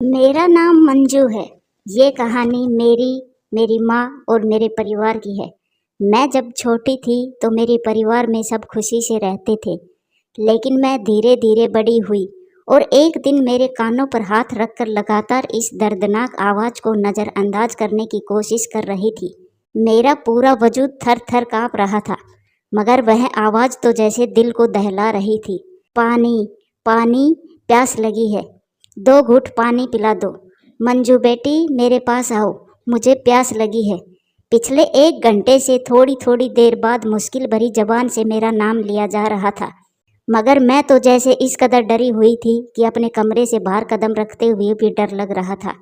मेरा नाम मंजू है। ये कहानी मेरी, मेरी माँ और मेरे परिवार की है। मैं जब छोटी थी तो मेरे परिवार में सब खुशी से रहते थे, लेकिन मैं धीरे धीरे बड़ी हुई और एक दिन मेरे कानों पर हाथ रखकर लगातार इस दर्दनाक आवाज़ को नज़रअंदाज करने की कोशिश कर रही थी। मेरा पूरा वजूद थर थर काँप रहा था, मगर वह आवाज़ तो जैसे दिल को दहला रही थी। पानी, पानी, प्यास लगी है, 2 घूंट पानी पिला दो। मंजू बेटी, मेरे पास आओ, मुझे प्यास लगी है। पिछले 1 घंटे से थोड़ी थोड़ी देर बाद मुश्किल भरी जबान से मेरा नाम लिया जा रहा था, मगर मैं तो जैसे इस कदर डरी हुई थी कि अपने कमरे से बाहर कदम रखते हुए भी डर लग रहा था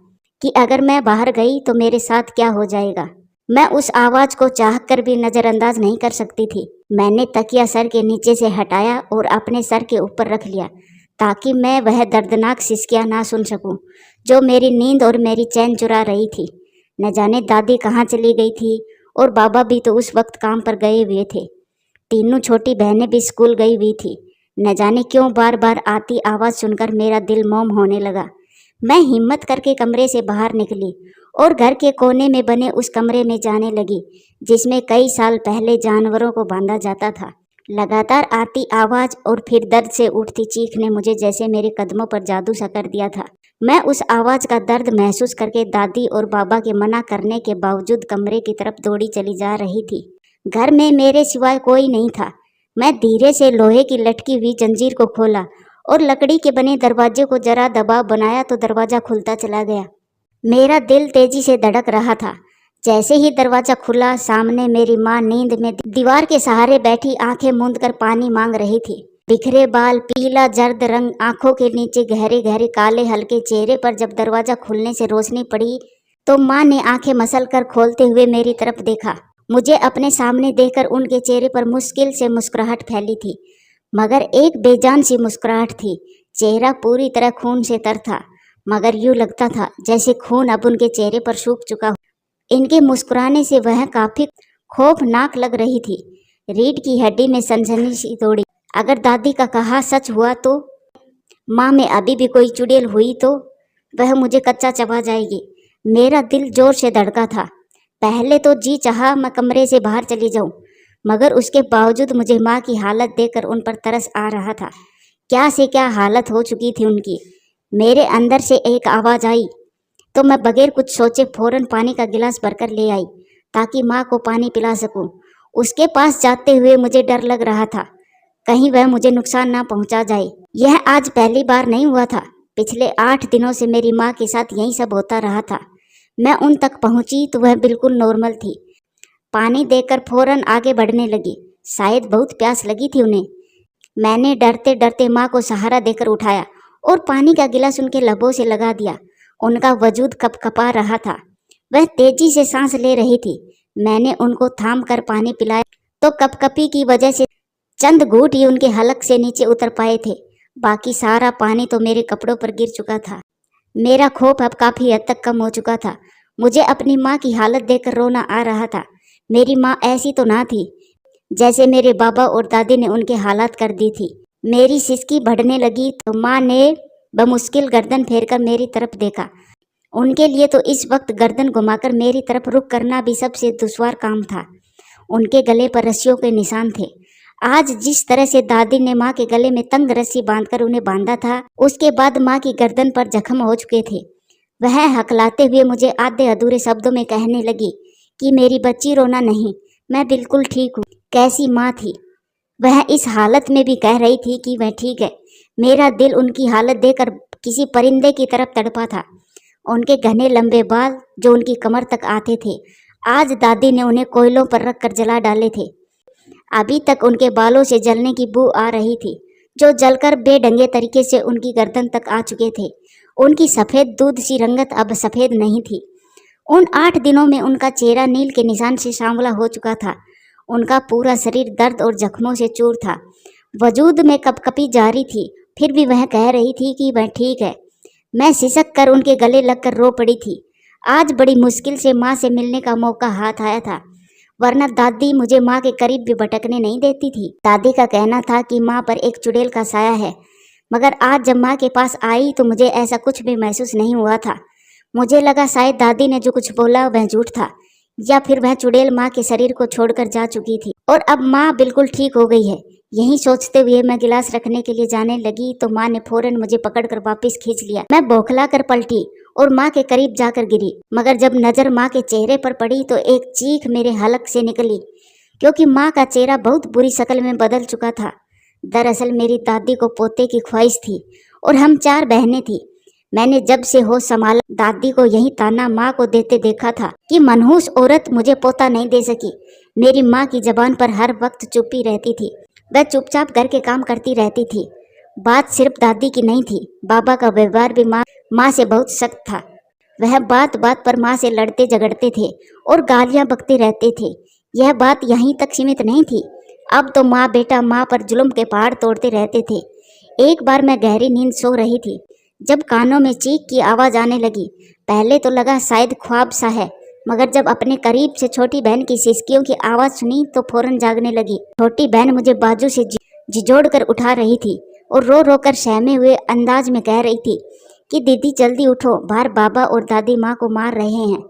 कि अगर मैं बाहर गई तो मेरे साथ क्या हो जाएगा। मैं उस आवाज़ को चाहकर भी नज़रअंदाज नहीं कर सकती थी। मैंने तकिया सर के नीचे से हटाया और अपने सर के ऊपर रख लिया, ताकि मैं वह दर्दनाक सिसकियां ना सुन सकूं, जो मेरी नींद और मेरी चैन चुरा रही थी। न जाने दादी कहाँ चली गई थी और बाबा भी तो उस वक्त काम पर गए हुए थे। तीनों छोटी बहनें भी स्कूल गई हुई थी। न जाने क्यों बार बार आती आवाज़ सुनकर मेरा दिल मौम होने लगा। मैं हिम्मत करके कमरे से बाहर निकली और घर के कोने में बने उस कमरे में जाने लगी, जिसमें कई साल पहले जानवरों को बांधा जाता था। लगातार आती आवाज़ और फिर दर्द से उठती चीख ने मुझे जैसे मेरे कदमों पर जादू सा कर दिया था। मैं उस आवाज़ का दर्द महसूस करके दादी और बाबा के मना करने के बावजूद कमरे की तरफ दौड़ी चली जा रही थी। घर में मेरे सिवाय कोई नहीं था। मैं धीरे से लोहे की लटकी हुई जंजीर को खोला और लकड़ी के बने दरवाजे को जरा दबाव बनाया तो दरवाज़ा खुलता चला गया। मेरा दिल तेजी से धड़क रहा था। जैसे ही दरवाजा खुला, सामने मेरी माँ नींद में दीवार के सहारे बैठी आंखें मूंद कर पानी मांग रही थी। बिखरे बाल, पीला जर्द रंग, आंखों के नीचे गहरे गहरे काले हल्के चेहरे पर जब दरवाजा खुलने से रोशनी पड़ी तो माँ ने आंखें मसल कर खोलते हुए मेरी तरफ देखा। मुझे अपने सामने देखकर उनके चेहरे पर मुश्किल से मुस्कुराहट फैली थी, मगर एक बेजान सी मुस्कुराहट थी। चेहरा पूरी तरह खून से तर था, मगर यूं लगता था जैसे खून अब उनके चेहरे पर सूख चुका हो। इनके मुस्कुराने से वह काफी खौफनाक लग रही थी। रीढ़ की हड्डी में सनसनी सी दौड़ी। अगर दादी का कहा सच हुआ तो, माँ में अभी भी कोई चुड़ैल हुई तो वह मुझे कच्चा चबा जाएगी। मेरा दिल जोर से धड़का था। पहले तो जी चाहा मैं कमरे से बाहर चली जाऊं, मगर उसके बावजूद मुझे माँ की हालत देखकर उन पर तरस आ रहा था। क्या से क्या हालत हो चुकी थी उनकी। मेरे अंदर से एक आवाज़ आई तो मैं बगैर कुछ सोचे फौरन पानी का गिलास भरकर ले आई, ताकि माँ को पानी पिला सकूं। उसके पास जाते हुए मुझे डर लग रहा था, कहीं वह मुझे नुकसान ना पहुंचा जाए। यह आज पहली बार नहीं हुआ था। पिछले 8 दिनों से मेरी माँ के साथ यही सब होता रहा था। मैं उन तक पहुंची तो वह बिल्कुल नॉर्मल थी। पानी देकर फौरन आगे बढ़ने लगी। शायद बहुत प्यास लगी थी उन्हें। मैंने डरते डरते माँ को सहारा देकर उठाया और पानी का गिलास उनके लबों से लगा दिया। उनका वजूद कपकपा रहा था। वह तेजी से सांस ले रही थी। मैंने उनको थाम कर पानी पिलाया तो कपकपी की वजह से चंद घूंट ही उनके हलक से नीचे उतर पाए थे। बाकी सारा पानी तो मेरे कपड़ों पर गिर चुका था। मेरा खौफ अब काफी हद तक कम हो चुका था। मुझे अपनी माँ की हालत देखकर रोना आ रहा था। मेरी माँ ऐसी तो ना थी जैसे मेरे बाबा और दादी ने उनके हालात कर दी थी। मेरी सिसकी बढ़ने लगी तो माँ ने बमुश्किल गर्दन फेरकर मेरी तरफ देखा। उनके लिए तो इस वक्त गर्दन घुमाकर मेरी तरफ रुख करना भी सबसे दुश्वार काम था। उनके गले पर रस्सियों के निशान थे। आज जिस तरह से दादी ने माँ के गले में तंग रस्सी बांधकर उन्हें बांधा था, उसके बाद माँ की गर्दन पर जख्म हो चुके थे। वह हकलाते हुए मुझे आधे अधूरे शब्दों में कहने लगी कि मेरी बच्ची रोना नहीं, मैं बिल्कुल ठीक हूँ। कैसी माँ थी वह, इस हालत में भी कह रही थी कि वह ठीक है। मेरा दिल उनकी हालत देखकर किसी परिंदे की तरफ तड़पा था। उनके घने लंबे बाल जो उनकी कमर तक आते थे, आज दादी ने उन्हें कोयलों पर रखकर जला डाले थे। अभी तक उनके बालों से जलने की बू आ रही थी, जो जलकर बेढंगे तरीके से उनकी गर्दन तक आ चुके थे। उनकी सफ़ेद दूध सी रंगत अब सफ़ेद नहीं थी। उन 8 दिनों में उनका चेहरा नील के निशान से सांवला हो चुका था। उनका पूरा शरीर दर्द और जख्मों से चूर था। वजूद में कपकपी जारी थी, फिर भी वह कह रही थी कि वह ठीक है। मैं सिसक कर उनके गले लगकर रो पड़ी थी। आज बड़ी मुश्किल से माँ से मिलने का मौका हाथ आया था, वरना दादी मुझे माँ के करीब भी भटकने नहीं देती थी। दादी का कहना था कि माँ पर एक चुड़ैल का साया है। मगर आज जब माँ के पास आई तो मुझे ऐसा कुछ भी महसूस नहीं हुआ था। मुझे लगा शायद दादी ने जो कुछ बोला वह झूठ था, या फिर वह चुड़ैल माँ के शरीर को छोड़कर जा चुकी थी और अब माँ बिल्कुल ठीक हो गई है। यही सोचते हुए मैं गिलास रखने के लिए जाने लगी तो माँ ने फौरन मुझे पकड़कर वापस खींच लिया। मैं बौखला कर पलटी और माँ के करीब जाकर गिरी, मगर जब नजर माँ के चेहरे पर पड़ी तो एक चीख मेरे हलक से निकली, क्योंकि माँ का चेहरा बहुत बुरी शक्ल में बदल चुका था। दरअसल मेरी दादी को पोते की ख्वाहिश थी और हम 4 बहनें थी। मैंने जब से होश संभाला दादी को यही ताना माँ को देते देखा था कि मनहूस औरत मुझे पोता नहीं दे सकी। मेरी माँ की जबान पर हर वक्त चुप्पी रहती थी, वह चुपचाप घर के काम करती रहती थी। बात सिर्फ दादी की नहीं थी, बाबा का व्यवहार भी माँ से बहुत सख्त था। वह बात बात पर माँ से लड़ते झगड़ते थे और गालियाँ बकते रहते थे। यह बात यहीं तक सीमित नहीं थी, अब तो माँ बेटा माँ पर जुल्म के पहाड़ तोड़ते रहते थे। एक बार मैं गहरी नींद सो रही थी जब कानों में चीख की आवाज़ आने लगी। पहले तो लगा शायद ख्वाब सा है, मगर जब अपने करीब से छोटी बहन की सिसकियों की आवाज़ सुनी तो फौरन जागने लगी। छोटी बहन मुझे बाजू से झिझोड़ कर उठा रही थी और रो रो कर सहमे हुए अंदाज में कह रही थी कि दीदी जल्दी उठो, बाहर बाबा और दादी माँ को मार रहे हैं।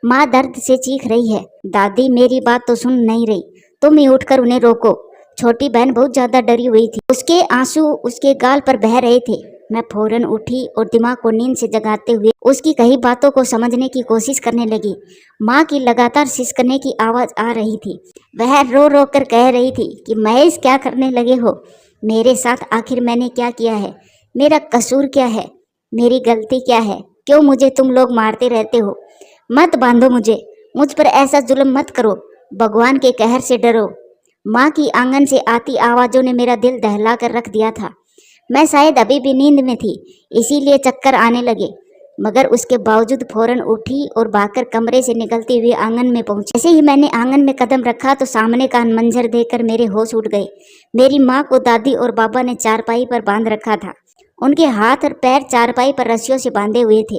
माँ दर्द से चीख रही है। दादी मेरी बात तो सुन नहीं रही, तुम ही उठकर उन्हें रोको। छोटी बहन बहुत ज्यादा डरी हुई थी, उसके आंसू उसके गाल पर बह रहे थे। मैं फौरन उठी और दिमाग को नींद से जगाते हुए उसकी कही बातों को समझने की कोशिश करने लगी। माँ की लगातार सिसकने की आवाज आ रही थी। वह रो रो कर कह रही थी कि महेश क्या करने लगे हो मेरे साथ, आखिर मैंने क्या किया है, मेरा कसूर क्या है, मेरी गलती क्या है, क्यों मुझे तुम लोग मारते रहते हो। मत बांधो मुझ पर ऐसा जुल्म मत करो, भगवान के कहर से डरो। माँ की आंगन से आती आवाज़ों ने मेरा दिल दहला कर रख दिया था। मैं शायद अभी भी नींद में थी, इसीलिए चक्कर आने लगे, मगर उसके बावजूद फौरन उठी और भागकर कमरे से निकलती हुई आंगन में पहुंची। जैसे ही मैंने आंगन में कदम रखा तो सामने का मंजर देखकर मेरे होश उड़ गए। मेरी माँ को दादी और बाबा ने चारपाई पर बांध रखा था। उनके हाथ और पैर चारपाई पर रस्सियों से बांधे हुए थे।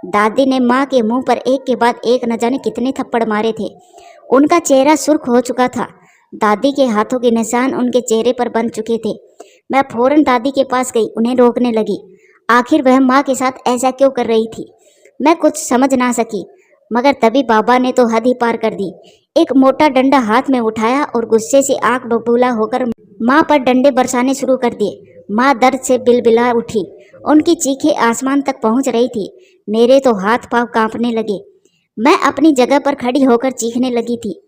दादी ने माँ के मुंह पर एक के बाद एक न जाने कितने थप्पड़ मारे थे। उनका चेहरा सुर्ख हो चुका था। दादी के हाथों के निशान उनके चेहरे पर बन चुके थे। मैं फौरन दादी के पास गई, उन्हें रोकने लगी। आखिर वह माँ के साथ ऐसा क्यों कर रही थी, मैं कुछ समझ ना सकी। मगर तभी बाबा ने तो हद ही पार कर दी। एक मोटा डंडा हाथ में उठाया और गुस्से से आंख बबूला होकर माँ पर डंडे बरसाने शुरू कर दिए। माँ दर्द से बिलबिला उठी, उनकी चीखें आसमान तक पहुंच रही थी। मेरे तो हाथ पांव कांपने लगे। मैं अपनी जगह पर खड़ी होकर चीखने लगी थी।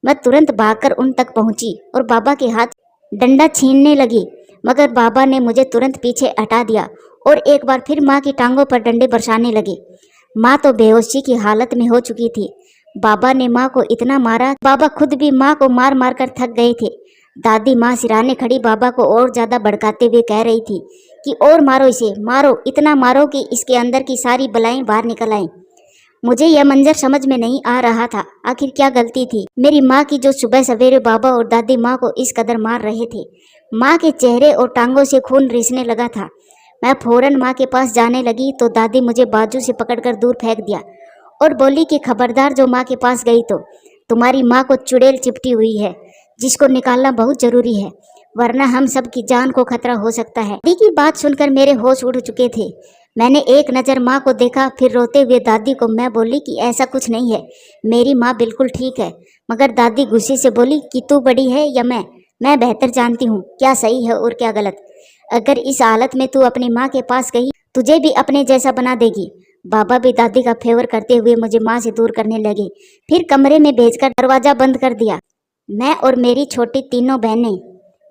मैं तुरंत भागकर उन तक पहुंची और बाबा के हाथ डंडा छीनने लगी, मगर बाबा ने मुझे तुरंत पीछे हटा दिया और एक बार फिर माँ की टांगों पर डंडे बरसाने लगे। माँ तो बेहोशी की हालत में हो चुकी थी। बाबा ने माँ को इतना मारा, बाबा खुद भी माँ को मार मार कर थक गए थे। दादी माँ सिराने खड़ी बाबा को और ज्यादा भड़काते हुए कह रही थी कि और मारो इसे, मारो, इतना मारो कि इसके अंदर की सारी बलाएं बाहर निकल आएं। मुझे यह मंजर समझ में नहीं आ रहा था। आखिर क्या गलती थी मेरी माँ की जो सुबह सवेरे बाबा और दादी माँ को इस कदर मार रहे थे। माँ के चेहरे और टांगों से खून रिसने लगा था। मैं फौरन माँ के पास जाने लगी तो दादी मुझे बाजू से पकड़कर दूर फेंक दिया और बोली कि खबरदार जो माँ के पास गई तो तुम्हारी माँ को चुड़ैल चिपटी हुई है, जिसको निकालना बहुत जरूरी है, वरना हम सब की जान को खतरा हो सकता है। दादी की बात सुनकर मेरे होश उड़ चुके थे। मैंने एक नज़र माँ को देखा, फिर रोते हुए दादी को मैं बोली कि ऐसा कुछ नहीं है, मेरी माँ बिल्कुल ठीक है। मगर दादी गुस्से से बोली कि तू बड़ी है या मैं बेहतर जानती हूँ क्या सही है और क्या गलत। अगर इस हालत में तू अपनी माँ के पास गई तुझे भी अपने जैसा बना देगी। बाबा भी दादी का फेवर करते हुए मुझे माँ से दूर करने लगे, फिर कमरे में भेजकर दरवाजा बंद कर दिया। मैं और मेरी छोटी तीनों बहनें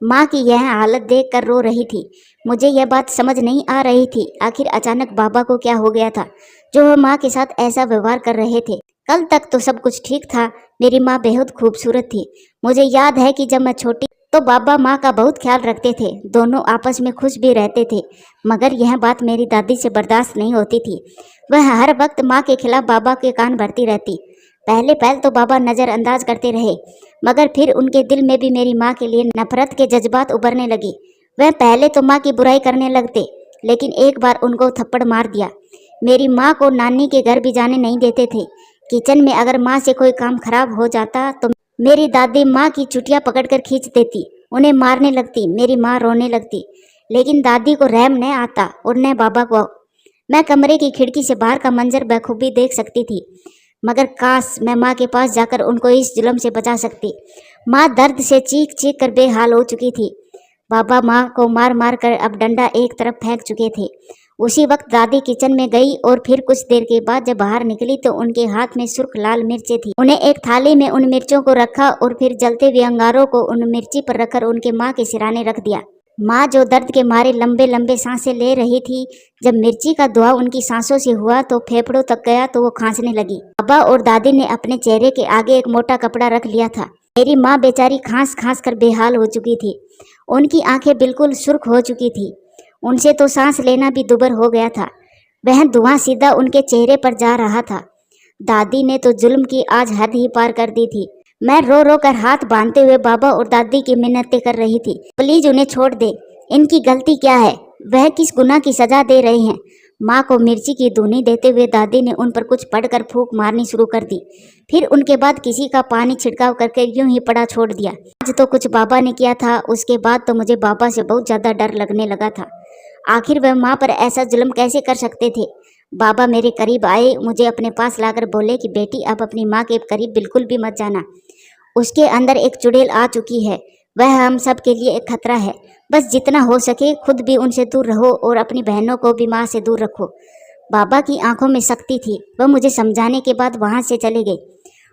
माँ की यह हालत देखकर रो रही थी। मुझे यह बात समझ नहीं आ रही थी, आखिर अचानक बाबा को क्या हो गया था जो वह माँ के साथ ऐसा व्यवहार कर रहे थे। कल तक तो सब कुछ ठीक था, मेरी माँ बेहद खूबसूरत थी। मुझे याद है कि जब मैं छोटी तो बाबा माँ का बहुत ख्याल रखते थे, दोनों आपस में खुश भी रहते थे। मगर यह बात मेरी दादी से बर्दाश्त नहीं होती थी। वह हर वक्त माँ के खिलाफ बाबा के कान भरती रहती। पहले तो बाबा नज़रअंदाज करते रहे, मगर फिर उनके दिल में भी मेरी माँ के लिए नफरत के जज्बात उभरने लगे। वह पहले तो माँ की बुराई करने लगते, लेकिन एक बार उनको थप्पड़ मार दिया। मेरी माँ को नानी के घर भी जाने नहीं देते थे। किचन में अगर माँ से कोई काम खराब हो जाता तो मेरी दादी माँ की चुटिया पकड़कर खींच देती, उन्हें मारने लगती। मेरी माँ रोने लगती, लेकिन दादी को रहम न आता और न बाबा को। मैं कमरे की खिड़की से बाहर का मंजर बखूबी देख सकती थी, मगर काश मैं माँ के पास जाकर उनको इस जुल्म से बचा सकती। माँ दर्द से चीख चीख कर बेहाल हो चुकी थी। बाबा माँ को मार मार कर अब डंडा एक तरफ फेंक चुके थे। उसी वक्त दादी किचन में गई और फिर कुछ देर के बाद जब बाहर निकली तो उनके हाथ में सुर्ख लाल मिर्चें थी। उन्हें एक थाली में उन मिर्चों को रखा और फिर जलते हुए अंगारों को उन मिर्ची पर रखकर उनके माँ के सिराने रख दिया। माँ जो दर्द के मारे लंबे लंबे सांसें ले रही थी, जब मिर्ची का धुआं उनकी सांसों से हुआ तो फेफड़ों तक गया तो वो खांसने लगी। बाबा और दादी ने अपने चेहरे के आगे एक मोटा कपड़ा रख लिया था। मेरी माँ बेचारी खांस खांस कर बेहाल हो चुकी थी। उनकी आंखें बिल्कुल सुर्ख हो चुकी थी। उनसे तो सांस लेना भी दुभर हो गया था। वह धुआं सीधा उनके चेहरे पर जा रहा था। दादी ने तो जुल्म की आज हद ही पार कर दी थी। मैं रो रो कर हाथ बांधते हुए बाबा और दादी की मिन्नतें कर रही थी, प्लीज उन्हें छोड़ दे। इनकी गलती क्या है? वह किस गुनाह की सजा दे रहे हैं? माँ को मिर्ची की धुनी देते हुए दादी ने उन पर कुछ पढ़कर फूंक मारनी शुरू कर दी। फिर उनके बाद किसी का पानी छिड़काव करके यूं ही पड़ा छोड़ दिया। आज तो कुछ बाबा ने किया था, उसके बाद तो मुझे बाबा से बहुत ज़्यादा डर लगने लगा था। आखिर वह माँ पर ऐसा जुल्म कैसे कर सकते थे? बाबा मेरे करीब आए, मुझे अपने पास लाकर बोले कि बेटी अब अपनी माँ के करीब बिल्कुल भी मत जाना। उसके अंदर एक चुड़ैल आ चुकी है, वह हम सब के लिए एक खतरा है। बस जितना हो सके खुद भी उनसे दूर रहो और अपनी बहनों को भी माँ से दूर रखो। बाबा की आंखों में शक्ति थी। वह मुझे समझाने के बाद वहाँ से चले गए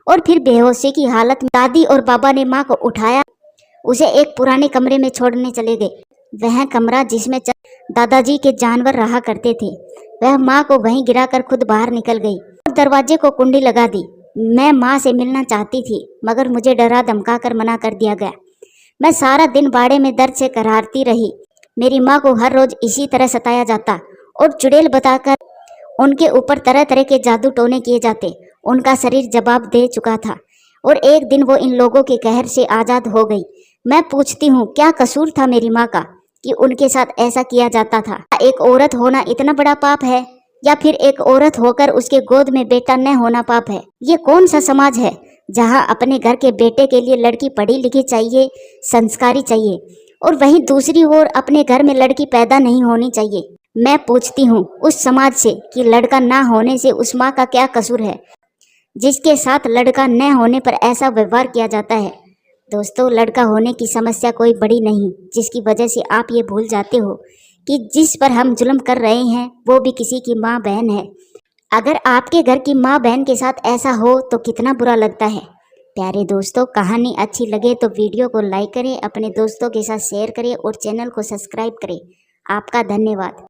और फिर बेहोशी की हालत में दादी और बाबा ने माँ को उठाया, उसे एक पुराने कमरे में छोड़ने चले गए। वह कमरा जिसमें दादाजी के जानवर रहा करते थे। वह माँ को वहीं गिराकर खुद बाहर निकल गई और दरवाजे को कुंडी लगा दी। मैं माँ से मिलना चाहती थी, मगर मुझे डरा धमका कर मना कर दिया गया। मैं सारा दिन बाड़े में दर्द से करारती रही। मेरी माँ को हर रोज इसी तरह सताया जाता और चुड़ैल बताकर उनके ऊपर तरह तरह के जादू टोने किए जाते। उनका शरीर जवाब दे चुका था और एक दिन वो इन लोगों के कहर से आज़ाद हो गई। मैं पूछती हूँ, क्या कसूर था मेरी माँ का कि उनके साथ ऐसा किया जाता था? एक औरत होना इतना बड़ा पाप है, या फिर एक औरत होकर उसके गोद में बेटा न होना पाप है? ये कौन सा समाज है जहाँ अपने घर के बेटे के लिए लड़की पढ़ी लिखी चाहिए, संस्कारी चाहिए, और वहीं दूसरी ओर अपने घर में लड़की पैदा नहीं होनी चाहिए? मैं पूछती हूँ उस समाज से कि लड़का ना होने से उस माँ का क्या कसूर है जिसके साथ लड़का न होने पर ऐसा व्यवहार किया जाता है। दोस्तों, लड़का होने की समस्या कोई बड़ी नहीं, जिसकी वजह से आप ये भूल जाते हो कि जिस पर हम जुल्म कर रहे हैं वो भी किसी की माँ बहन है। अगर आपके घर की माँ बहन के साथ ऐसा हो तो कितना बुरा लगता है। प्यारे दोस्तों, कहानी अच्छी लगे तो वीडियो को लाइक करें, अपने दोस्तों के साथ शेयर करें और चैनल को सब्सक्राइब करें। आपका धन्यवाद।